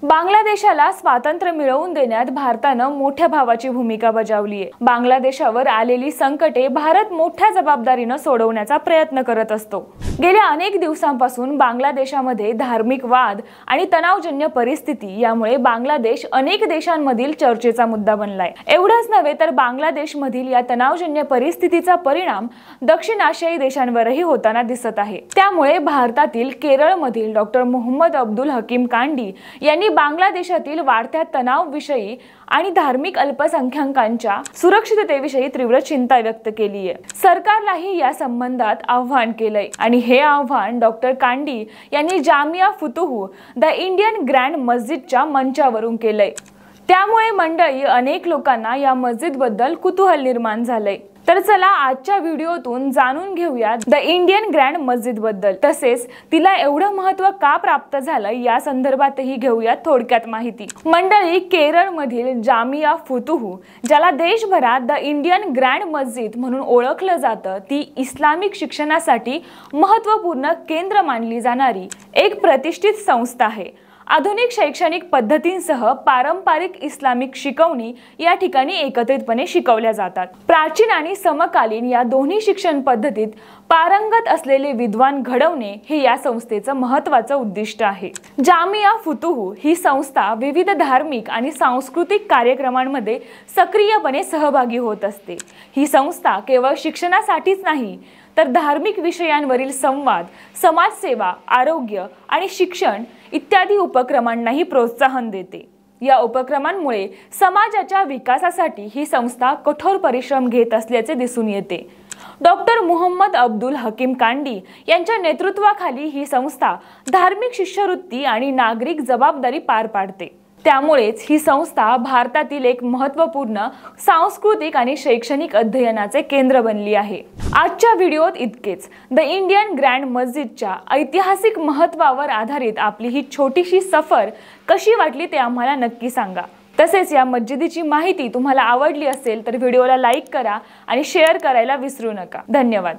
बांगलादेशाला स्वातंत्र्य मिळवून देण्यात भारतानं मोठ्या भावाची भूमिका बजावली आहे। बांगलादेशावर आलेली संकटे भारत मोठ्या जबाबदारीने सोडवण्याचा प्रयत्न करत असतो। गेल्या अनेक दिवसांपासून बांगलादेशामध्ये धार्मिक वाद आणि तणावजन्य परिस्थिती यामुळे बांगलादेश अनेक देशांमधील चर्चेचा मुद्दा बनलाय। एवढंच नव्हे तर बांगलादेशमधील या तणावजन्य परिस्थितीचा परिणाम दक्षिण आशियाई देशांवरही होताना दिसत आहे। त्यामुळे भारतातील केरळमधील डॉक्टर मोहम्मद अब्दुल हकीम कांडी यांनी बांगलादेशातील वाढत्या तणावाविषयी आणि धार्मिक अल्पसंख्याकांच्या सुरक्षिततेविषयी तीव्र चिंता व्यक्त केली आहे। सरकारलाही या संबंधात आव्हान केलंय आणि हे आव्हान डॉक्टर कांडी यांनी जामिया फुतुह द इंडियन ग्रँड मस्जिदच्या मंचावरून केलंय। त्यामुळे मंडळी अनेक लोकांना या मस्जिदबद्दल कुतूहल निर्माण झालंय। तर चला आजच्या व्हिडिओतून जाणून घेऊया द इंडियन ग्रँड मस्जिद बद्दल, तसेच तिला एवढं महत्त्व का प्राप्त झालं या संदर्भातही घेऊया थोडक्यात माहिती। मंडळी, केरळमधील जामिया फुतुह, ज्याला देशभरात द इंडियन ग्रँड मस्जिद म्हणून ओळखलं जातं, ती इस्लामिक शिक्षणासाठी महत्त्वपूर्ण केंद्र मानली जाणारी एक प्रतिष्ठित संस्था आहे। आधुनिक शैक्षणिक पद्धतींसह पारंपरिक इस्लामिक शिकवणी या ठिकाणी एकत्रितपणे शिकवल्या जातात। प्राचीन आणि समकालीन या दोन्ही शिक्षण पद्धतीत पारंगत असलेले विद्वान घडवणे हे या संस्थेचं महत्त्वाचं उद्दिष्ट आहे। जामिया फुतुह ही संस्था विविध धार्मिक आणि सांस्कृतिक कार्यक्रमांमध्ये सक्रियपणे सहभागी होत असते। ही संस्था केवळ शिक्षणासाठीच नाही तर धार्मिक विषयांवरील संवाद, समाजसेवा, आरोग्य आणि शिक्षण इत्यादी उपक्रमांनाही प्रोत्साहन देते। या उपक्रमांमुळे समाजाच्या विकासासाठी ही संस्था कठोर परिश्रम घेत असल्याचे दिसून येते। डॉक्टर मोहम्मद अब्दुल हकीम कांडी यांच्या नेतृत्वाखाली ही संस्था धार्मिक शिष्यवृत्ती आणि नागरिक जबाबदारी पार पाडते। त्यामुळेच ही संस्था भारतातील एक महत्त्वपूर्ण सांस्कृतिक आणि शैक्षणिक अध्ययनाचे केंद्र बनली आहे। आजच्या व्हिडिओत इतकेच। द इंडियन ग्रँड मस्जिदच्या ऐतिहासिक महत्त्वावर आधारित आपली ही छोटीशी सफर कशी वाटली ते आम्हाला नक्की सांगा। तसेच या मस्जिदीची माहिती तुम्हाला आवडली असेल तर व्हिडिओला लाईक करा आणि शेअर करायला विसरू नका। धन्यवाद।